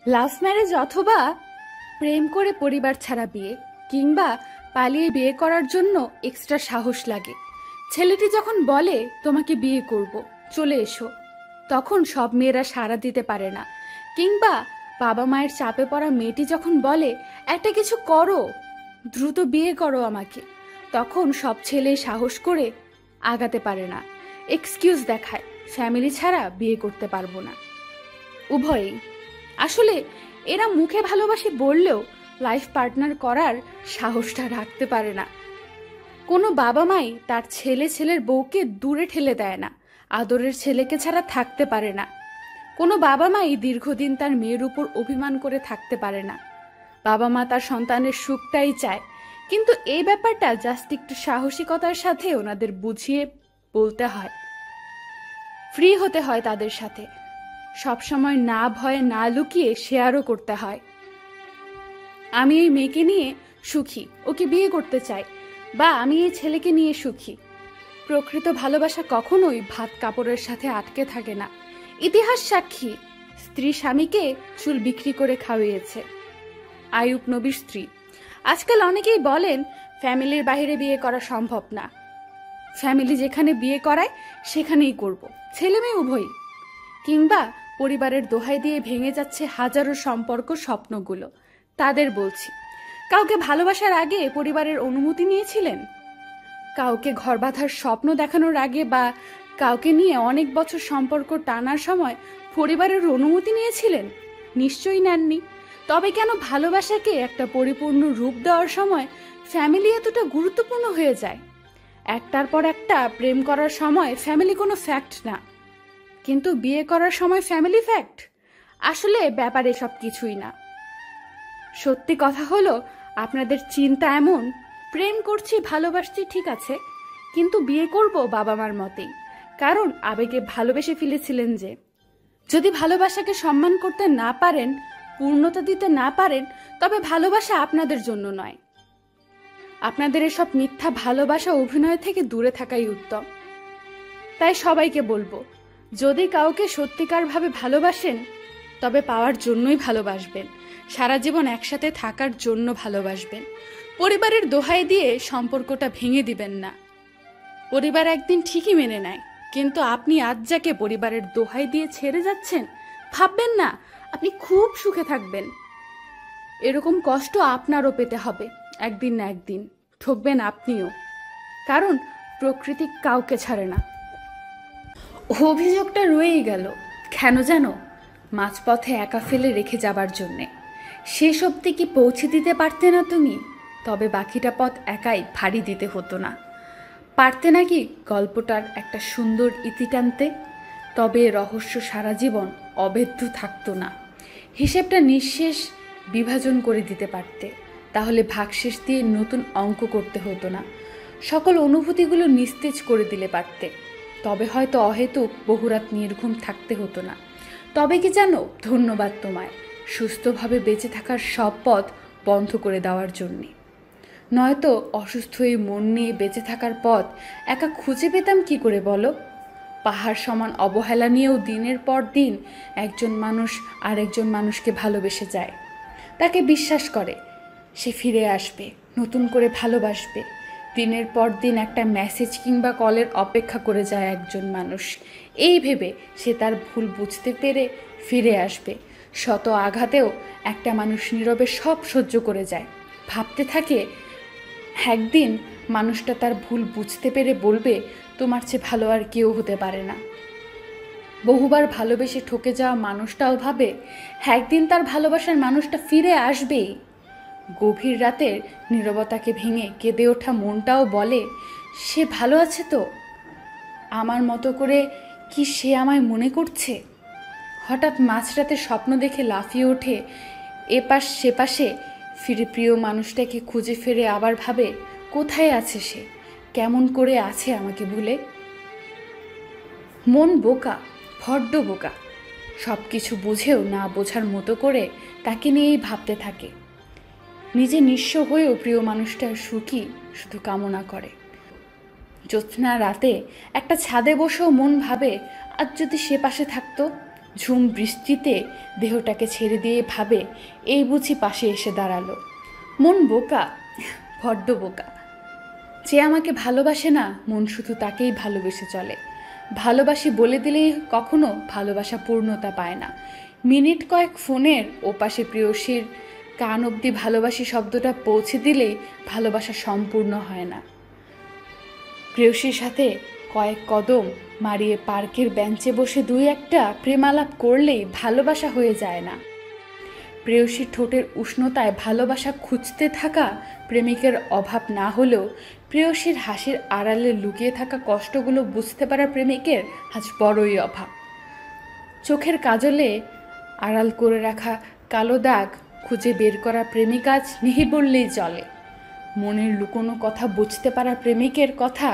Love marriage অথবা প্রেম করে পরিবার ছাড়া বিয়ে, কিংবা পালিয়ে বিয়ে করার জন্য এক্সট্রা সাহস লাগে। ছেলেটি যখন বলে তোমাকে বিয়ে করব, চলে এসো, তখন সব মেয়েরা সাড়া দিতে পারে না। কিংবা বাবা মায়ের চাপে পড়া মেয়েটি যখন বলে একটা কিছু করো, দ্রুত বিয়ে করো আমাকে, তখন সব ছেলে সাহস করে আগাতে পারে না, এক্সকিউজ দেখায় ফ্যামিলি ছাড়া বিয়ে করতে পারবো না। উভয়ই আসলে এরা মুখে ভালোবাসি বললেও লাইফ পার্টনার করার সাহসটা রাখতে পারে না। কোনো বাবা মাই তার ছেলের বউকে দূরে ঠেলে দেয় না, আদরের ছেলেকে ছাড়া থাকতে পারে না। কোনো বাবা মাই দীর্ঘদিন তার মেয়ের উপর অভিমান করে থাকতে পারে না। বাবা মা তার সন্তানের সুখটাই চায়, কিন্তু এই ব্যাপারটা জাস্ট একটু সাহসিকতার সাথে ওনাদের বুঝিয়ে বলতে হয়, ফ্রি হতে হয় তাদের সাথে, সবসময় না ভয়ে না লুকিয়ে শেয়ারও করতে হয়। আমি এই মেয়েকে নিয়ে সুখী, ওকে বিয়ে করতে চাই, বা আমি এই ছেলেকে নিয়ে সুখী। প্রকৃত ভালোবাসা কখনোই ভাত কাপড়ের সাথে আটকে থাকে না। ইতিহাস সাক্ষী, স্ত্রী স্বামীকে চুল বিক্রি করে খাওয়িয়েছে। আইয়ুব নবীর স্ত্রী। আজকাল অনেকেই বলেন ফ্যামিলির বাইরে বিয়ে করা সম্ভব না, ফ্যামিলি যেখানে বিয়ে করায় সেখানেই করব, ছেলে মেয়ে উভয়ই। কিংবা পরিবারের দোহাই দিয়ে ভেঙে যাচ্ছে হাজারো সম্পর্ক, স্বপ্নগুলো। তাদের বলছি, কাউকে ভালোবাসার আগে পরিবারের অনুমতি নিয়েছিলেন? কাউকে ঘর বাঁধার স্বপ্ন দেখানোর আগে বা কাউকে নিয়ে অনেক বছর সম্পর্ক টানার সময় পরিবারের অনুমতি নিয়েছিলেন? নিশ্চয়ই নেননি। তবে কেন ভালোবাসাকে একটা পরিপূর্ণ রূপ দেওয়ার সময় ফ্যামিলি এতটা গুরুত্বপূর্ণ হয়ে যায়? একটার পর একটা প্রেম করার সময় ফ্যামিলি কোনো ফ্যাক্ট না, কিন্তু বিয়ে করার সময় ফ্যামিলি ফ্যাক্ট। আসলে ব্যাপারে সব কিছুই না। সত্যি কথা হলো, আপনাদের চিন্তা এমন, প্রেম করছি ভালোবাসছি ঠিক আছে, কিন্তু বিয়ে করব বাবা মার মতেই, কারণ আবেগে ভালোবেসে ফেলেছিলেন। যে যদি ভালোবাসাকে সম্মান করতে না পারেন, পূর্ণতা দিতে না পারেন, তবে ভালোবাসা আপনাদের জন্য নয়। আপনাদের এসব মিথ্যা ভালোবাসা অভিনয় থেকে দূরে থাকাই উত্তম। তাই সবাইকে বলবো, যদি কাউকে সত্যিকারভাবে ভালোবাসেন, তবে পাওয়ার জন্যই ভালোবাসবেন, সারা জীবন একসাথে থাকার জন্য ভালোবাসবেন। পরিবারের দোহাই দিয়ে সম্পর্কটা ভেঙে দিবেন না। পরিবার একদিন ঠিকই মেনে নেয়, কিন্তু আপনি আজ যাকে পরিবারের দোহাই দিয়ে ছেড়ে যাচ্ছেন, ভাববেন না আপনি খুব সুখে থাকবেন। এরকম কষ্ট আপনারও পেতে হবে একদিন না একদিন, ঠকবেন আপনিও, কারণ প্রকৃতি কাউকে ছাড়ে না। অভিযোগটা রয়েই গেল, কেন জানো? মাঝপথে একা ফেলে রেখে যাবার জন্যে। শেষ অবধি কি পৌঁছে দিতে পারতে না তুমি? তবে বাকিটা পথ একাই ভারী দিতে হতো না? পারতে নাকি গল্পটার একটা সুন্দর ইতি টানতে? তবে রহস্য সারা জীবন অভেদ্য থাকতো না। হিসেবটা নিঃশেষ বিভাজন করে দিতে পারতে, তাহলে ভাগশেষ দিয়ে নতুন অঙ্ক করতে হতো না। সকল অনুভূতিগুলো নিস্তেজ করে দিলে পারতে, তবে হয়তো অহেতুক বহুরাত নির্ঘুম থাকতে হতো না। তবে কি জানো, ধন্যবাদ তোমায় সুস্থভাবে বেঁচে থাকার সব পথ বন্ধ করে দেওয়ার জন্যে। নয়তো অসুস্থ হয়ে মন নিয়ে বেঁচে থাকার পথ একা খুঁজে পেতাম কি করে বলো? পাহাড় সমান অবহেলা নিয়েও দিনের পর দিন একজন মানুষ আরেকজন মানুষকে ভালোবেসে যায়, তাকে বিশ্বাস করে সে ফিরে আসবে, নতুন করে ভালোবাসবে। দিনের পর দিন একটা মেসেজ কিংবা কলের অপেক্ষা করে যায় একজন মানুষ, এই ভেবে সে তার ভুল বুঝতে পেরে ফিরে আসবে। শত আঘাতেও একটা মানুষ নীরবে সব সহ্য করে যায়, ভাবতে থাকে একদিন মানুষটা তার ভুল বুঝতে পেরে বলবে, তোমার চেয়ে ভালো আর কেউ হতে পারে না। বহুবার ভালোবেসে ঠকে যাওয়া মানুষটাও ভাবে একদিন তার ভালোবাসার মানুষটা ফিরে আসবেই। গভীর রাতের নীরবতাকে ভেঙে কেঁদে ওঠা মনটাও বলে, সে ভালো আছে তো? আমার মতো করে কি সে আমায় মনে করছে? হঠাৎ মাঝরাতে স্বপ্ন দেখে লাফিয়ে ওঠে এপাশ সেপাশে ফিরে, প্রিয় মানুষটাকে খুঁজে ফিরে আবার ভাবে, কোথায় আছে সে, কেমন করে আছে আমাকে ভুলে। মন বোকা, বড্ড বোকা, সব কিছু বুঝেও না বোঝার মতো করে তাকে নিয়েই ভাবতে থাকে। নিজে নিঃস্ব হয়েও প্রিয় মানুষটার সুখী শুধু কামনা করে। জ্যোৎস্না রাতে একটা ছাদে বসেও মন ভাবে, আজ যদি সে পাশে থাকতো, ঝুম বৃষ্টিতে দেহটাকে ছেড়ে দিয়ে ভাবে এই বুঝি পাশে এসে দাঁড়ালো। মন বোকা, বড্ড বোকা। যে আমাকে ভালোবাসে না, মন শুধু তাকেই ভালোবেসে চলে। ভালোবাসি বলে দিলেই কখনো ভালোবাসা পূর্ণতা পায় না। মিনিট কয়েক ফোনের ওপাশে প্রেয়সীর কান অবধি ভালোবাসি শব্দটা পৌঁছে দিলেই ভালোবাসা সম্পূর্ণ হয় না। প্রেয়সীর সাথে কয়েক কদম মারিয়ে পার্কের বেঞ্চে বসে দুই একটা প্রেমালাপ করলেই ভালোবাসা হয়ে যায় না। প্রেয়সীর ঠোঁটের উষ্ণতায় ভালোবাসা খুঁজতে থাকা প্রেমিকের অভাব না হলেও প্রেয়সীর হাসির আড়ালে লুকিয়ে থাকা কষ্টগুলো বুঝতে পারা প্রেমিকের আজ বড়ই অভাব। চোখের কাজলে আড়াল করে রাখা কালো দাগ খুঁজে বের করা প্রেমিক আজ নেই বললেই চলে। মনের লুকোনো কথা বুঝতে পারা প্রেমিকের কথা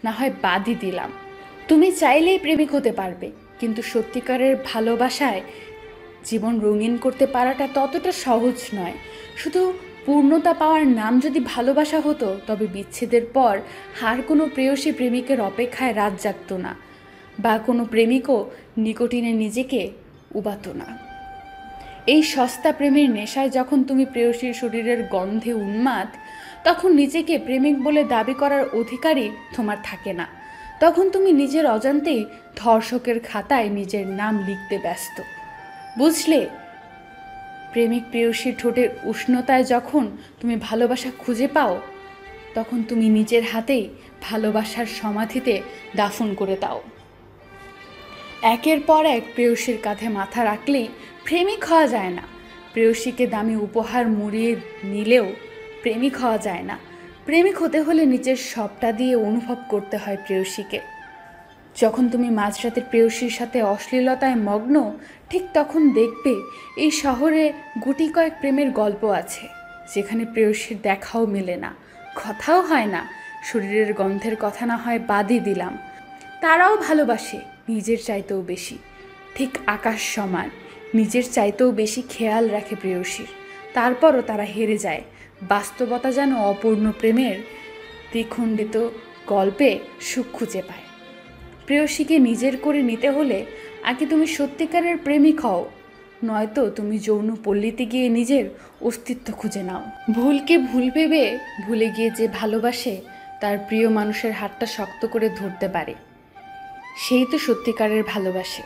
না হয় বাদই দিলাম। তুমি চাইলেই প্রেমিক হতে পারবে, কিন্তু সত্যিকারের ভালোবাসায় জীবন রঙিন করতে পারাটা ততটা সহজ নয়। শুধু পূর্ণতা পাওয়ার নাম যদি ভালোবাসা হতো, তবে বিচ্ছেদের পর আর কোনো প্রেয়সী প্রেমিকের অপেক্ষায় রাত জাগত না, বা কোনো প্রেমিকও নিকোটিনে নিজেকে উবাতো না। এই সস্তা প্রেমের নেশায় যখন তুমি প্রেয়সীর শরীরের গন্ধে উন্মাদ, তখন নিজেকে প্রেমিক বলে দাবি করার অধিকারই তোমার থাকে না। তখন তুমি নিজের অজান্তেই ধর্ষকের খাতায় নিজের নাম লিখতে ব্যস্ত। বুঝলে, প্রেমিক প্রেয়সীর ঠোঁটের উষ্ণতায় যখন তুমি ভালোবাসা খুঁজে পাও, তখন তুমি নিজের হাতেই ভালোবাসার সমাধিতে দাফন করে দাও। একের পর এক প্রেয়সীর কাঁধে মাথা রাখলেই প্রেমিক হওয়া যায় না। প্রেয়সীকে দামি উপহার মুড়িয়ে নিলেও প্রেমিক হওয়া যায় না। প্রেমিক হতে হলে নিজের সবটা দিয়ে অনুভব করতে হয় প্রেয়সীকে। যখন তুমি মাঝরাতের প্রেয়সীর সাথে অশ্লীলতায় মগ্ন, ঠিক তখন দেখবে এই শহরে গুটি কয়েক প্রেমের গল্প আছে, যেখানে প্রেয়সীর দেখাও মেলে না, কথাও হয় না, শরীরের গন্ধের কথা না হয় বাদই দিলাম, তারাও ভালোবাসে নিজের চাইতেও বেশি, ঠিক আকাশ সমান। নিজের চাইতেও বেশি খেয়াল রাখে প্রেয়সীর, তারপরও তারা হেরে যায়। বাস্তবতা যেন অপূর্ণ প্রেমের দ্বিখণ্ডিত গল্পে সুখ খুঁজে পায়। প্রেয়সীকে নিজের করে নিতে হলে আগে তুমি সত্যিকারের প্রেমিক হও, নয়তো তুমি যৌন পল্লীতে গিয়ে নিজের অস্তিত্ব খুঁজে নাও। ভুলকে ভুল ভেবে ভুলে গিয়ে যে ভালোবাসে, তার প্রিয় মানুষের হাতটা শক্ত করে ধরতে পারে, সেই তো সত্যিকারের ভালোবাসে।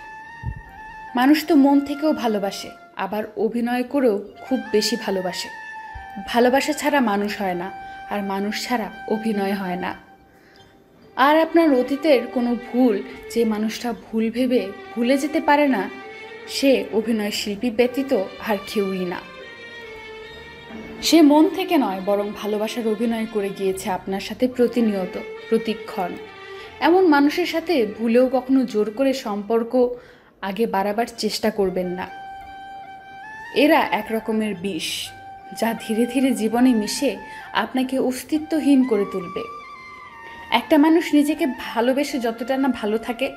মানুষ তো মন থেকেও ভালোবাসে, আবার অভিনয় করেও খুব বেশি ভালোবাসে। ভালোবাসা ছাড়া মানুষ হয় না, আর মানুষ ছাড়া অভিনয় হয় না। আর আপনার অতীতের কোনো ভুল যে মানুষটা ভুল ভেবে ভুলে যেতে পারে না, সে অভিনয় শিল্পী ব্যতীত আর কেউই না। সে মন থেকে নয়, বরং ভালোবাসার অভিনয় করে গিয়েছে আপনার সাথে প্রতিনিয়ত, প্রতিক্ষণ। এমন মানুষের সাথে ভুলেও কখনো জোর করে সম্পর্ক আগে বাড়াবার চেষ্টা করবেন না। এরা এক রকমের বিষ, যা ধীরে ধীরে জীবনে মিশে আপনাকে অস্তিত্বহীন করে তুলবে। একটা মানুষ নিজেকে ভালোবেসে যতটা না ভালো থাকে,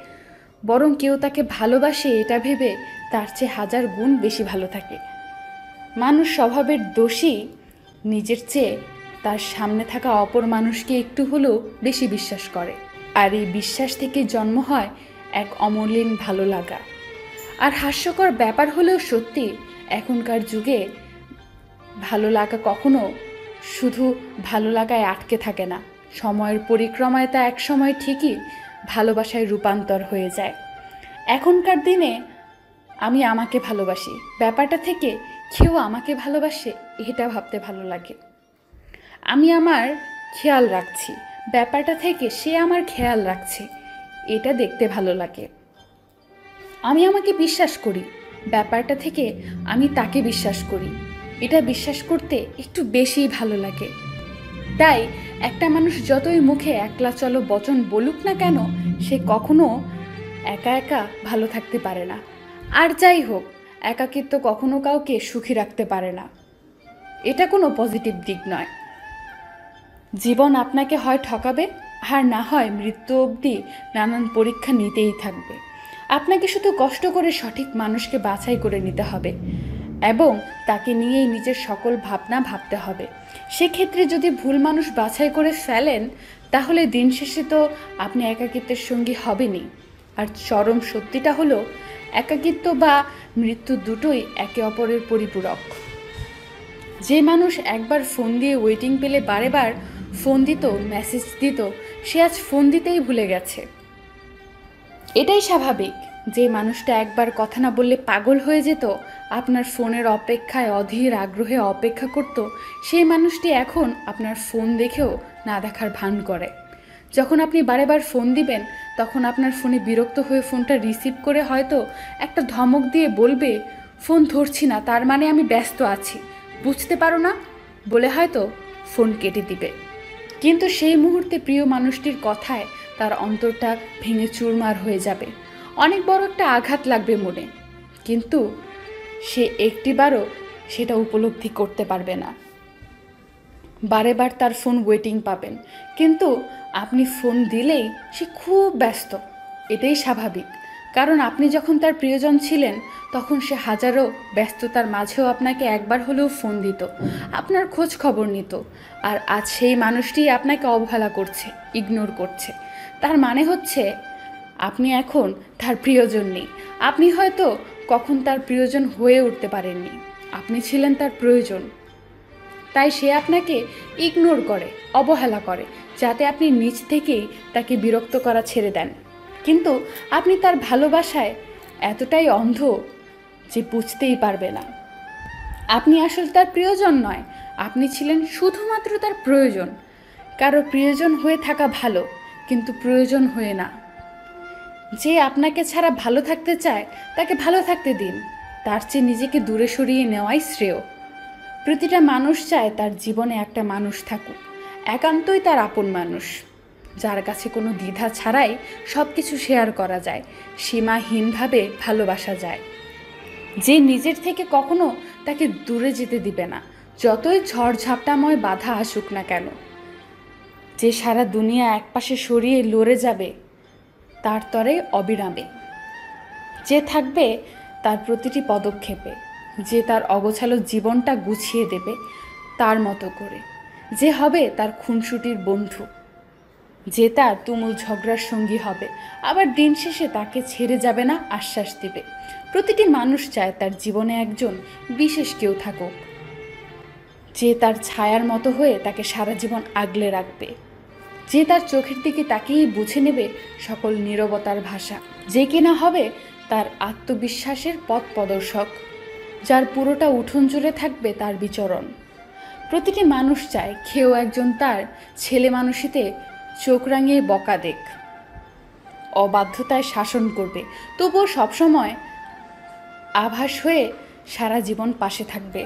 বরং কেউ তাকে ভালোবাসে এটা ভেবে তার চেয়ে হাজার গুণ বেশি ভালো থাকে। মানুষ স্বভাবের দোষী নিজের চেয়ে তার সামনে থাকা অপর মানুষকে একটু হলেও বেশি বিশ্বাস করে, আর এই বিশ্বাস থেকে জন্ম হয় এক অমলিন ভালো লাগা। আর হাস্যকর ব্যাপার হলেও সত্যি, এখনকার যুগে ভালো লাগা কখনো শুধু ভালো লাগায় আটকে থাকে না। সময়ের পরিক্রমায় তা এক সময় ঠিকই ভালোবাসায় রূপান্তর হয়ে যায়। এখনকার দিনে আমি আমাকে ভালোবাসি ব্যাপারটা থেকে কেউ আমাকে ভালোবাসে, এটা ভাবতে ভালো লাগে। আমি আমার খেয়াল রাখছি ব্যাপারটা থেকে সে আমার খেয়াল রাখছে, এটা দেখতে ভালো লাগে। আমি আমাকে বিশ্বাস করি ব্যাপারটা থেকে আমি তাকে বিশ্বাস করি, এটা বিশ্বাস করতে একটু বেশিই ভালো লাগে। তাই একটা মানুষ যতই মুখে একলা চলো বচন বলুক না কেন, সে কখনো একা একা ভালো থাকতে পারে না। আর যাই হোক, একাকিত্ব কখনো কাউকে সুখী রাখতে পারে না, এটা কোনো পজিটিভ দিক নয়। জীবন আপনাকে হয় ঠকাবে, আর না হয় মৃত্যু অবধি নানান পরীক্ষা নিতেই থাকবে। আপনাকে শুধু কষ্ট করে সঠিক মানুষকে বাছাই করে নিতে হবে এবং তাকে নিয়েই নিজের সকল ভাবনা ভাবতে হবে। সেক্ষেত্রে যদি ভুল মানুষ বাছাই করে ফেলেন, তাহলে দিন শেষে তো আপনি একাকিত্বের সঙ্গী হবেনই। আর চরম সত্যিটা হলো, একাকিত্ব বা মৃত্যু দুটোই একে অপরের পরিপূরক। যে মানুষ একবার ফোন দিয়ে ওয়েটিং পেলে বারেবার ফোন দিত, মেসেজ দিত, সে আজ ফোন দিতেই ভুলে গেছে। এটাই স্বাভাবিক। যে মানুষটা একবার কথা না বললে পাগল হয়ে যেত, আপনার ফোনের অপেক্ষায় অধীর আগ্রহে অপেক্ষা করত, সেই মানুষটি এখন আপনার ফোন দেখেও না দেখার ভান করে। যখন আপনি বারেবার ফোন দিবেন, তখন আপনার ফোনে বিরক্ত হয়ে ফোনটা রিসিভ করে হয়তো একটা ধমক দিয়ে বলবে, ফোন ধরছি না, তার মানে আমি ব্যস্ত আছি, বুঝতে পারো না, বলে হয়তো ফোন কেটে দিবে। কিন্তু সেই মুহূর্তে প্রিয় মানুষটির কথায় তার অন্তরটা ভেঙে চুরমার হয়ে যাবে। অনেক বড় একটা আঘাত লাগবে মনে, কিন্তু সে একটিবারও সেটা উপলব্ধি করতে পারবে না। বারেবার তার ফোন ওয়েটিং পাবেন, কিন্তু আপনি ফোন দিলেই সে খুব ব্যস্ত। এটাই স্বাভাবিক, কারণ আপনি যখন তার প্রিয়জন ছিলেন তখন সে হাজারো ব্যস্ততার মাঝেও আপনাকে একবার হলেও ফোন দিত, আপনার খোঁজ খবর নিত। আর আজ সেই মানুষটি আপনাকে অবহেলা করছে, ইগনোর করছে। তার মানে হচ্ছে আপনি এখন তার প্রিয়জন নেই। আপনি হয়তো কখন তার প্রিয়জন হয়ে উঠতে পারেননি, আপনি ছিলেন তার প্রয়োজন। তাই সে আপনাকে ইগনোর করে, অবহেলা করে, যাতে আপনি নিজ থেকেই তাকে বিরক্ত করা ছেড়ে দেন। কিন্তু আপনি তার ভালোবাসায় এতটাই অন্ধ যে বুঝতেই পারবে না। আপনি আসলে তার প্রিয়জন নয়, আপনি ছিলেন শুধুমাত্র তার প্রয়োজন। কারো প্রিয়জন হয়ে থাকা ভালো, কিন্তু প্রয়োজন হয়ে না। যে আপনাকে ছাড়া ভালো থাকতে চায় তাকে ভালো থাকতে দিন, তার চেয়ে নিজেকে দূরে সরিয়ে নেওয়াই শ্রেয়। প্রতিটা মানুষ চায় তার জীবনে একটা মানুষ থাকুক, একান্তই তার আপন মানুষ, যার কাছে কোনো দ্বিধা ছাড়াই সব কিছু শেয়ার করা যায়, সীমাহীনভাবে ভালোবাসা যায়। যে নিজের থেকে কখনো তাকে দূরে যেতে দিবে না, যতই ঝড়ঝাপটাময় বাধা আসুক না কেন। যে সারা দুনিয়া একপাশে সরিয়ে লড়ে যাবে তার তরে অবিরামে। যে থাকবে তার প্রতিটি পদক্ষেপে, যে তার অগোছালো জীবনটা গুছিয়ে দেবে তার মতো করে, যে হবে তার খুনসুটির বন্ধু, যে তার তুমুল ঝগড়ার সঙ্গী হবে, আবার দিন শেষে তাকে ছেড়ে যাবে না আশ্বাস দিবে। প্রতিটি মানুষ চায় তার জীবনে একজন বিশেষ কেউ থাকুক, যে তার ছায়ার মতো হয়ে তাকে সারা জীবন আগলে রাখবে, যে তার চোখের দিকে তাকিয়েই বুঝে নেবে সকল নীরবতার ভাষা, যে কিনা হবে তার আত্মবিশ্বাসের পথ প্রদর্শক, যার পুরোটা উঠোন জুড়ে থাকবে তার বিচরণ। প্রতিটি মানুষ চায় কেউ একজন তার ছেলে মানুষিতে চোখ রাঙিয়ে বকা দেখ, অবাধ্যতায় শাসন করবে, তবুও সবসময় আভাস হয়ে সারা জীবন পাশে থাকবে,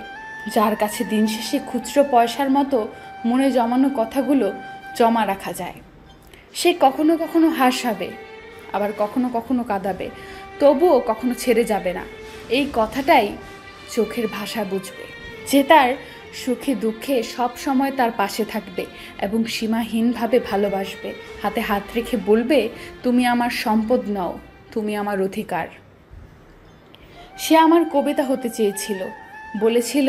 যার কাছে দিন শেষে খুচরো পয়সার মতো মনে জমানো কথাগুলো জমা রাখা যায়। সে কখনো কখনো হাসাবে, আবার কখনো কখনো কাঁদাবে, তবুও কখনো ছেড়ে যাবে না, এই কথাটাই চোখের ভাষা বুঝবে। যে তার সুখে দুঃখে সব সময় তার পাশে থাকবে এবং সীমাহীনভাবে ভালোবাসবে, হাতে হাত রেখে বলবে, তুমি আমার সম্পদ নও, তুমি আমার অধিকার। সে আমার কবিতা হতে চেয়েছিল, বলেছিল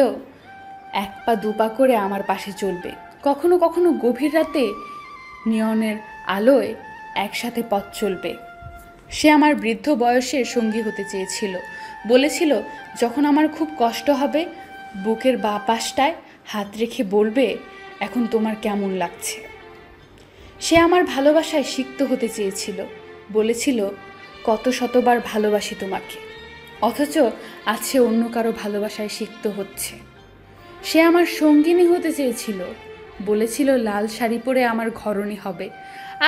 এক পা দুপা করে আমার পাশে চলবে। কখনো কখনো গভীর রাতে নিয়নের আলোয় একসাথে পথ চলবে। সে আমার বৃদ্ধ বয়সের সঙ্গী হতে চেয়েছিল, বলেছিল যখন আমার খুব কষ্ট হবে বুকের বাঁ পাশটায় হাত রেখে বলবে, এখন তোমার কেমন লাগছে। সে আমার ভালোবাসায় সিক্ত হতে চেয়েছিল, বলেছিল কত শতবার ভালোবাসি তোমাকে, অথচ আজ সে অন্য কারো ভালোবাসায় সিক্ত হচ্ছে। সে আমার সঙ্গিনী হতে চেয়েছিল, বলেছিল লাল শাড়ি পরে আমার ঘরণী হবে,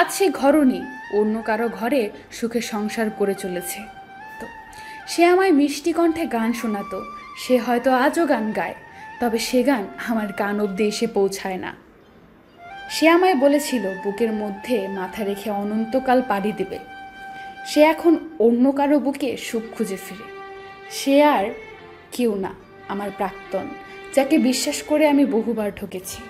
আজ সে ঘরণী অন্য কারো ঘরে সুখে সংসার করে চলেছে। তো সে আমায় মিষ্টি কণ্ঠে গান শোনাতো, সে হয়তো আজও গান গায়, তবে সে গান আমার কান অবধি এসে পৌঁছায় না। সে আমায় বলেছিল বুকের মধ্যে মাথা রেখে অনন্তকাল পাড়ি দেবে। সে এখন অন্য কারো বুকে সুখ খুঁজে ফিরে। সে আর কেউ না, আমার প্রাক্তন, যাকে বিশ্বাস করে আমি বহুবার ঠকেছি।